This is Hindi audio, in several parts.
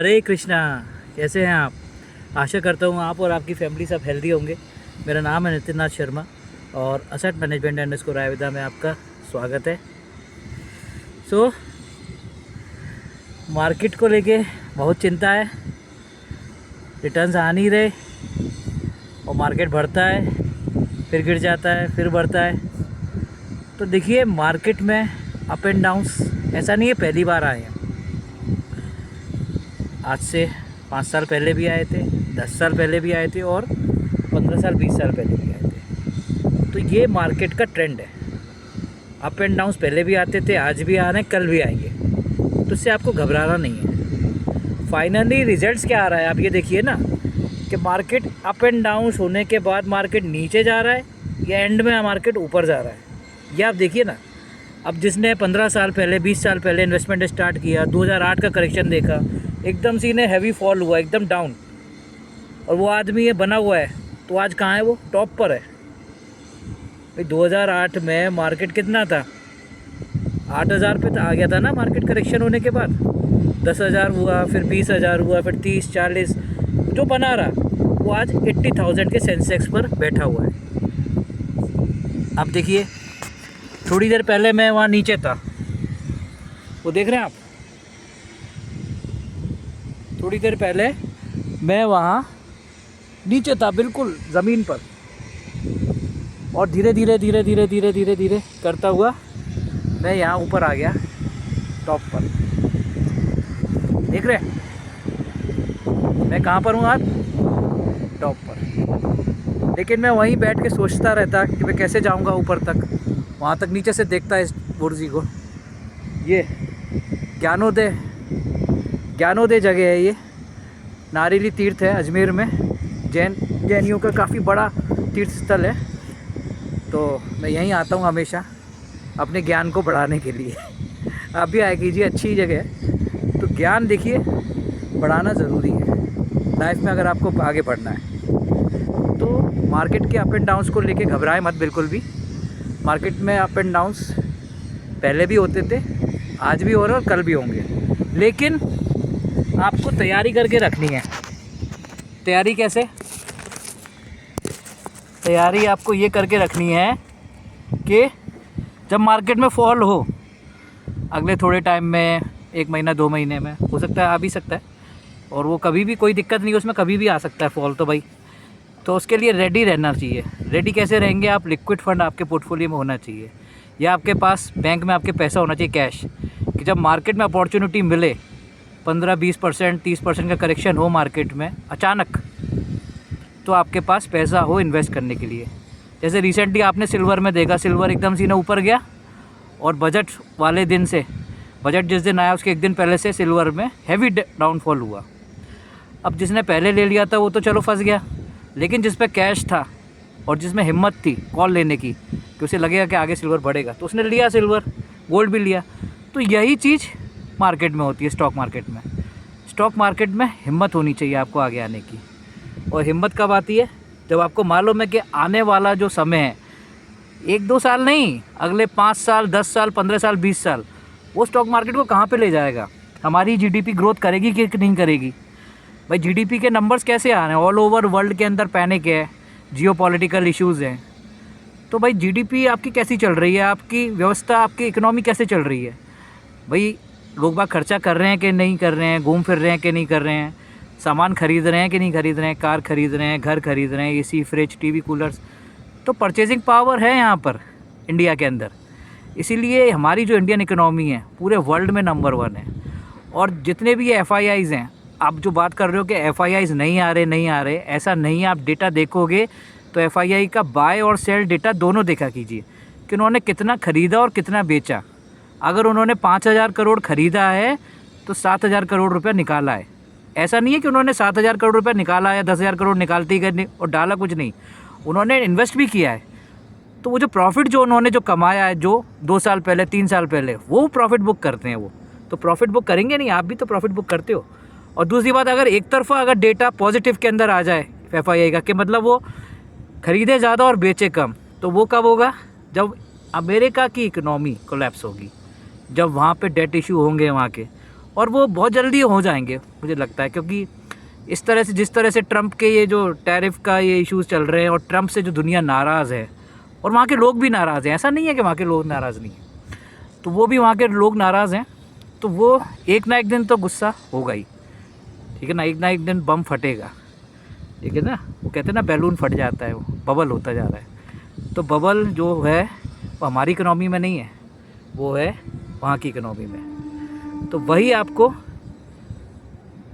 हरे कृष्णा। कैसे हैं आप? आशा करता हूँ आप और आपकी फैमिली सब हेल्दी होंगे। मेरा नाम है नितिन नाथ शर्मा और असेट मैनेजमेंट _ रायविदा में आपका स्वागत है। मार्केट को लेके बहुत चिंता है। रिटर्न्स आ नहीं रहे और मार्केट बढ़ता है, फिर गिर जाता है, फिर बढ़ता है। तो देखिए, मार्केट में अप एंड डाउन्स ऐसा नहीं है पहली बार आए हैं। आज से 5 साल पहले भी आए थे, 10 साल पहले भी आए थे और 15 साल 20 साल पहले भी आए थे। तो ये मार्केट का ट्रेंड है। अप एंड डाउन्स पहले भी आते थे, आज भी आ रहे हैं, कल भी आएंगे। तो इससे आपको घबराना नहीं है। फाइनली रिजल्ट्स क्या आ रहा है आप ये देखिए ना, कि मार्केट अप एंड डाउन्स होने के बाद मार्केट नीचे जा रहा है या एंड में मार्केट ऊपर जा रहा है, ये आप देखिए ना। अब जिसने 15 साल पहले 20 साल पहले इन्वेस्टमेंट स्टार्ट किया, 2008 का करेक्शन देखा, एकदम से इन्हें हैवी फॉल हुआ, एकदम डाउन, और वो आदमी ये बना हुआ है, तो आज कहाँ है? वो टॉप पर है भाई। 2008 में मार्केट कितना था? 8,000 पे आ गया था ना मार्केट करेक्शन होने के बाद। 10,000 हुआ, फिर 20,000 हुआ, फिर 30 40, जो बना रहा वो आज 80,000 के सेंसेक्स पर बैठा हुआ है। अब देखिए, थोड़ी देर पहले मैं वहाँ नीचे था, वो देख रहे हैं आप? थोड़ी देर पहले मैं वहाँ नीचे था, बिल्कुल ज़मीन पर, और धीरे धीरे धीरे धीरे धीरे धीरे धीरे करता हुआ मैं यहाँ ऊपर आ गया, टॉप पर। देख रहे हैं मैं कहाँ पर हूँ आज? टॉप पर। लेकिन मैं वहीं बैठ के सोचता रहता कि मैं कैसे जाऊँगा ऊपर तक। वहाँ तक नीचे से देखता इस बुर्जी को। ये ज्ञानोदय जगह है, ये नारीली तीर्थ है अजमेर में। जैनियों का काफ़ी बड़ा तीर्थ स्थल है। तो मैं यहीं आता हूँ हमेशा अपने ज्ञान को बढ़ाने के लिए। आप भी आया कीजिए, अच्छी जगह है। तो ज्ञान देखिए बढ़ाना ज़रूरी है लाइफ में, अगर आपको आगे बढ़ना है। तो मार्केट के अप एंड डाउन्स को लेके घबराए मत बिल्कुल भी। मार्केट में अप एंड डाउन्स पहले भी होते थे, आज भी हो रहे और कल भी होंगे। लेकिन आपको तैयारी करके रखनी है। तैयारी कैसे? तैयारी आपको ये करके रखनी है कि जब मार्केट में फॉल हो, अगले थोड़े टाइम में, 1 महीना 2 महीने में हो सकता है, आ भी सकता है, और वो कभी भी, कोई दिक्कत नहीं, उसमें कभी भी आ सकता है फॉल तो भाई। तो उसके लिए रेडी रहना चाहिए। रेडी कैसे रहेंगे आप? लिक्विड फंड आपके पोर्टफोलियो में होना चाहिए, या आपके पास बैंक में आपके पैसा होना चाहिए, कैश, कि जब मार्केट में अपॉर्चुनिटी मिले, 15-20% 30% का करेक्शन हो मार्केट में अचानक, तो आपके पास पैसा हो इन्वेस्ट करने के लिए। जैसे रिसेंटली आपने सिल्वर में देखा, सिल्वर एकदम से ना ऊपर गया, और बजट वाले दिन से, बजट जिस दिन आया उसके एक दिन पहले से सिल्वर में हैवी डाउनफॉल हुआ। अब जिसने पहले ले लिया था वो तो चलो फंस गया, लेकिन जिस पे कैश था और जिसमें हिम्मत थी कॉल लेने की, कि उसे लगेगा कि आगे सिल्वर बढ़ेगा, तो उसने लिया सिल्वर, गोल्ड भी लिया। तो यही चीज़ मार्केट में होती है, स्टॉक मार्केट में। स्टॉक मार्केट में हिम्मत होनी चाहिए आपको आगे आने की। और हिम्मत कब आती है? जब आपको मालूम है कि आने वाला जो समय है, 1-2 साल नहीं, अगले 5 साल 10 साल 15 साल 20 साल, वो स्टॉक मार्केट को कहाँ पे ले जाएगा। हमारी जीडीपी ग्रोथ करेगी कि नहीं करेगी? भाई जीडीपी के नंबर्स कैसे आ रहे हैं? ऑल ओवर वर्ल्ड के अंदर पैनिक है, जियोपॉलिटिकल इश्यूज़ हैं। तो भाई जीडीपी आपकी कैसी चल रही है? आपकी व्यवस्था, आपकी इकोनॉमी कैसे चल रही है? भाई लोग बाग खर्चा कर रहे हैं कि नहीं कर रहे हैं? घूम फिर रहे हैं कि नहीं कर रहे हैं? सामान खरीद रहे हैं कि नहीं खरीद रहे हैं? कार खरीद रहे हैं, घर खरीद रहे हैं, एसी, फ्रिज, टीवी, कूलर्स। तो परचेजिंग पावर है यहाँ पर इंडिया के अंदर। इसीलिए हमारी जो इंडियन इकोनॉमी है पूरे वर्ल्ड में नंबर 1 है। और जितने भी FIIs हैं, आप जो बात कर रहे हो कि FIIs नहीं आ रहे, ऐसा नहीं है। आप डेटा देखोगे तो FII का बाय और सेल डेटा दोनों देखा कीजिए कि उन्होंने कितना ख़रीदा और कितना बेचा। अगर उन्होंने 5,000 करोड़ ख़रीदा है तो 7,000 करोड़ रुपया निकाला है। ऐसा नहीं है कि उन्होंने 7,000 करोड़ रुपया निकाला या 10,000 करोड़ निकालते ही गए और डाला कुछ नहीं, उन्होंने इन्वेस्ट भी किया है। तो वो जो प्रॉफिट जो उन्होंने जो कमाया है, जो 2 साल पहले 3 साल पहले, वो प्रॉफिट बुक करते हैं। वो तो प्रॉफिट बुक करेंगे नहीं, आप भी तो प्रॉफिट बुक करते हो। और दूसरी बात, अगर एक तरफा अगर डेटा पॉजिटिव के अंदर आ जाए FII का, कि मतलब वो ख़रीदे ज़्यादा और बेचे कम, तो वो कब होगा? जब अमेरिका की इकनॉमी कोलैप्स होगी, जब वहाँ पे डेट इशू होंगे वहाँ के, और वो बहुत जल्दी हो जाएंगे मुझे लगता है, क्योंकि इस तरह से जिस तरह से ट्रंप के ये जो टैरिफ का ये इश्यूज़ चल रहे हैं और ट्रंप से जो दुनिया नाराज़ है और वहाँ के लोग भी नाराज़ हैं, ऐसा नहीं है कि वहाँ के लोग नाराज़ नहीं हैं, तो वो भी वहाँ के लोग नाराज़ हैं, तो वो एक ना एक दिन तो गुस्सा होगा ही, ठीक है ना एक दिन बम फटेगा, ठीक है ना। वो कहते हैं ना बैलून फट जाता है, वो बबल होता जा रहा है, तो बबल जो है वो हमारी इकनॉमी में नहीं है, वो है वहाँ की इकनॉमी में। तो वही आपको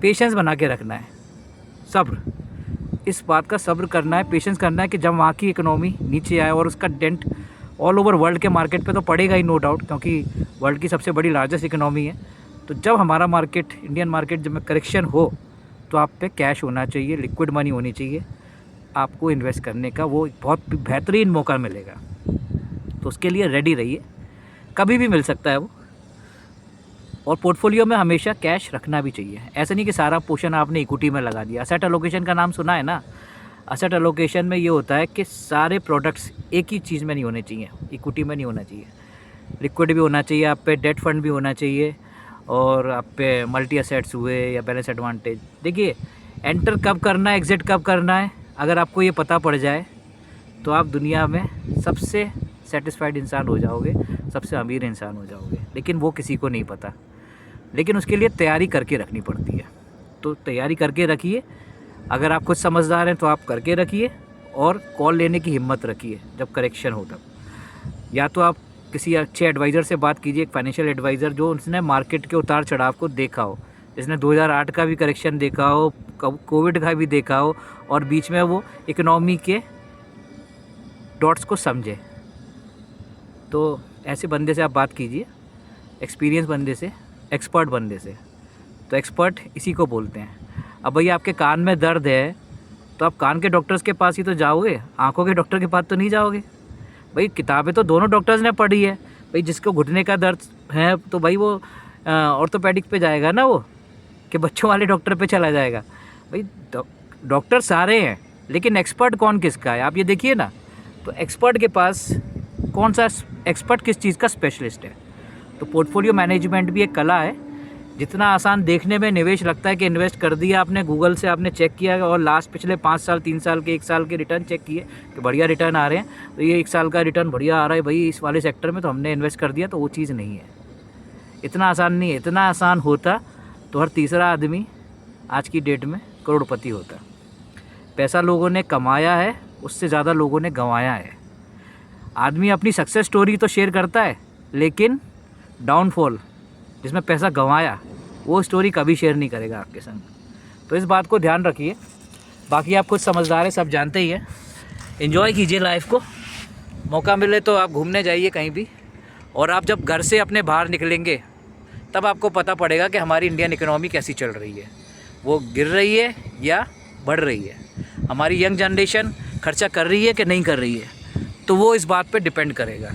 पेशेंस बना के रखना है, सब्र, इस बात का सब्र करना है, पेशेंस करना है कि जब वहाँ की इकनॉमी नीचे आए और उसका डेंट ऑल ओवर वर्ल्ड के मार्केट पे तो पड़ेगा ही नो डाउट, क्योंकि वर्ल्ड की सबसे बड़ी लार्जेस्ट इकनॉमी है। तो जब हमारा मार्केट, इंडियन मार्केट जब करेक्शन हो, तो आप पे कैश होना चाहिए, लिक्विड मनी होनी चाहिए, आपको इन्वेस्ट करने का वो बहुत बेहतरीन मौका मिलेगा। तो उसके लिए रेडी रहिए, कभी भी मिल सकता है वो। और पोर्टफोलियो में हमेशा कैश रखना भी चाहिए, ऐसा नहीं कि सारा पोर्शन आपने इक्विटी में लगा दिया। असेट एलोकेशन का नाम सुना है ना। असेट एलोकेशन में ये होता है कि सारे प्रोडक्ट्स एक ही चीज़ में नहीं होने चाहिए, इक्विटी में नहीं होना चाहिए, लिक्विड भी होना चाहिए, आप पे डेट फंड भी होना चाहिए, और आप पे मल्टी असेट्स हुए या बैलेंस एडवांटेज। देखिए एंटर कब करना है, एग्ज़िट कब करना है, अगर आपको ये पता पड़ जाए तो आप दुनिया में सबसे सेटिस्फाइड इंसान हो जाओगे, सबसे अमीर इंसान हो जाओगे। लेकिन वो किसी को नहीं पता, लेकिन उसके लिए तैयारी करके रखनी पड़ती है। तो तैयारी करके रखिए, अगर आप खुद समझदार हैं तो आप करके रखिए, और कॉल लेने की हिम्मत रखिए जब करेक्शन हो तब। या तो आप किसी अच्छे एडवाइज़र से बात कीजिए, एक फाइनेंशियल एडवाइज़र जो उसने मार्केट के उतार चढ़ाव को देखा हो, जिसने 2008 का भी करेक्शन देखा हो, कोविड का भी देखा हो, और बीच में वो इकोनॉमी के डॉट्स को समझे। तो ऐसे बंदे से आप बात कीजिए, एक्सपीरियंस बंदे से, एक्सपर्ट बंदे से। तो एक्सपर्ट इसी को बोलते हैं। अब भैया आपके कान में दर्द है तो आप कान के डॉक्टर्स के पास ही तो जाओगे, आंखों के डॉक्टर के पास तो नहीं जाओगे। भाई किताबें तो दोनों डॉक्टर्स ने पढ़ी है। भाई जिसको घुटने का दर्द है तो भाई वो ऑर्थोपेडिक पे जाएगा ना, वो कि बच्चों वाले डॉक्टर पे चला जाएगा। भाई डॉक्टर सारे हैं, लेकिन एक्सपर्ट कौन किसका है आप ये देखिए ना। तो एक्सपर्ट के पास कौन सा एक्सपर्ट किस चीज़ का स्पेशलिस्ट है। तो पोर्टफोलियो मैनेजमेंट भी एक कला है। जितना आसान देखने में निवेश लगता है कि इन्वेस्ट कर दिया आपने, गूगल से आपने चेक किया और लास्ट पिछले 5 साल 3 साल के 1 साल के रिटर्न चेक किए कि बढ़िया रिटर्न आ रहे हैं, तो ये 1 साल का रिटर्न बढ़िया आ रहा है भाई इस वाले सेक्टर में, तो हमने इन्वेस्ट कर दिया, तो वो चीज़ नहीं है। इतना आसान नहीं है। इतना आसान होता तो हर तीसरा आदमी आज की डेट में करोड़पति होता। पैसा लोगों ने कमाया है, उससे ज़्यादा लोगों ने गंवाया है। आदमी अपनी सक्सेस स्टोरी तो शेयर करता है, लेकिन डाउनफॉल जिसमें पैसा गंवाया वो स्टोरी कभी शेयर नहीं करेगा आपके संग। तो इस बात को ध्यान रखिए। बाकी आप खुद समझदार हैं, सब जानते ही हैं। एंजॉय कीजिए लाइफ को, मौका मिले तो आप घूमने जाइए कहीं भी, और आप जब घर से अपने बाहर निकलेंगे तब आपको पता पड़ेगा कि हमारी इंडियन इकोनॉमी कैसी चल रही है, वो गिर रही है या बढ़ रही है, हमारी यंग जनरेशन खर्चा कर रही है कि नहीं कर रही है। तो वो इस बात पे डिपेंड करेगा।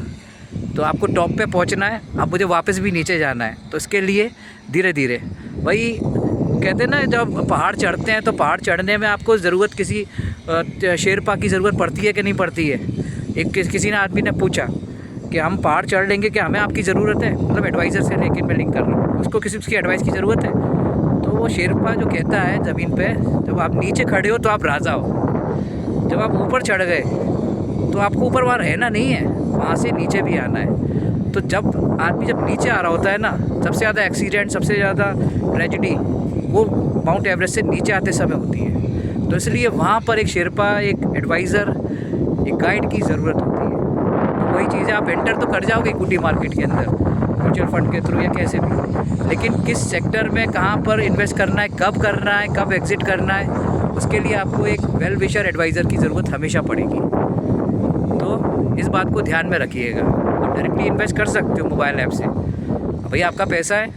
तो आपको टॉप पे पहुंचना है, अब मुझे वापस भी नीचे जाना है, तो इसके लिए धीरे धीरे, वही कहते हैं ना, जब पहाड़ चढ़ते हैं तो पहाड़ चढ़ने में आपको ज़रूरत किसी शेरपा की ज़रूरत पड़ती है कि नहीं पड़ती है। किसी ने आदमी ने पूछा कि हम पहाड़ चढ़ लेंगे क्या हमें आपकी ज़रूरत है, मतलब एडवाइज़र से लेकर मैं लिंक कर रहा हूँ, उसको किसी की एडवाइस की ज़रूरत है। तो वो शेरपा जो कहता है ज़मीन पे, जब आप नीचे खड़े हो तो आप राजा हो, जब आप ऊपर चढ़ गए तो आपको ऊपर वहाँ रहना नहीं है, वहाँ से नीचे भी आना है। तो जब आदमी जब नीचे आ रहा होता है ना, सबसे ज़्यादा एक्सीडेंट, सबसे ज़्यादा ट्रेजिडी वो माउंट एवरेस्ट से नीचे आते समय होती है। तो इसलिए वहाँ पर एक शेरपा, एक एडवाइज़र, एक गाइड की ज़रूरत होती है। तो वही चीज़ है, आप एंटर तो कर जाओगे इक्विटी मार्केट के अंदर म्यूचुअल फंड के थ्रू या कैसे भी, लेकिन किस सेक्टर में कहाँ पर इन्वेस्ट करना है, कब करना है, कब एग्ज़िट करना है, उसके लिए आपको एक वेल विशर एडवाइज़र की ज़रूरत हमेशा पड़ेगी। तो इस बात को ध्यान में रखिएगा। आप डायरेक्टली इन्वेस्ट कर सकते हो मोबाइल ऐप से, भैया आपका पैसा है,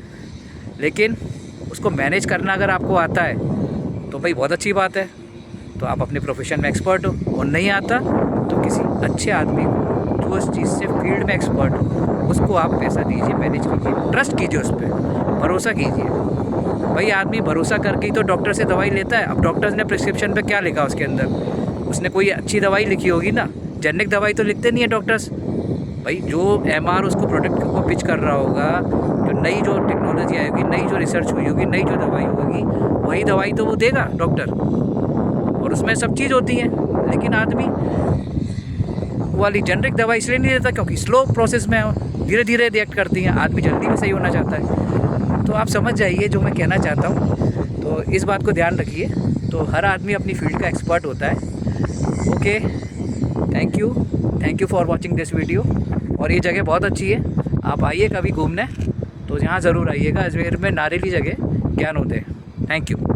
लेकिन उसको मैनेज करना अगर आपको आता है तो भाई बहुत अच्छी बात है, तो आप अपने प्रोफेशन में एक्सपर्ट हो। और नहीं आता तो किसी अच्छे आदमी को जो उस चीज़ से फील्ड में एक्सपर्ट हो, उसको आप पैसा दीजिए, मैनेज कीजिए, ट्रस्ट कीजिए, उस पर भरोसा कीजिए। भाई आदमी भरोसा करके ही तो डॉक्टर से दवाई लेता है। अब डॉक्टर्स ने प्रिस्क्रिप्शन पे क्या लिखा उसके अंदर, उसने कोई अच्छी दवाई लिखी होगी ना, जेनेरिक दवाई तो लिखते नहीं है डॉक्टर्स। भाई जो एमआर उसको प्रोडक्ट को पिच कर रहा होगा, जो नई जो टेक्नोलॉजी आएगी, नई जो रिसर्च हुई होगी, नई जो दवाई होगी, वही दवाई तो वो देगा डॉक्टर, और उसमें सब चीज़ होती है। लेकिन आदमी वाली जेनरिक दवाई इसलिए नहीं देता क्योंकि स्लो प्रोसेस में धीरे धीरे रिएक्ट करती हैं, आदमी जल्दी में सही होना चाहता है। तो आप समझ जाइए जो मैं कहना चाहता हूँ, तो इस बात को ध्यान रखिए। तो हर आदमी अपनी फील्ड का एक्सपर्ट होता है। Okay, thank you for watching this video. और ये जगह बहुत अच्छी है, आप आइए कभी घूमने तो यहाँ ज़रूर आइएगा। अजमेर में नारेली जगह ज्ञान होते हैं। Thank you.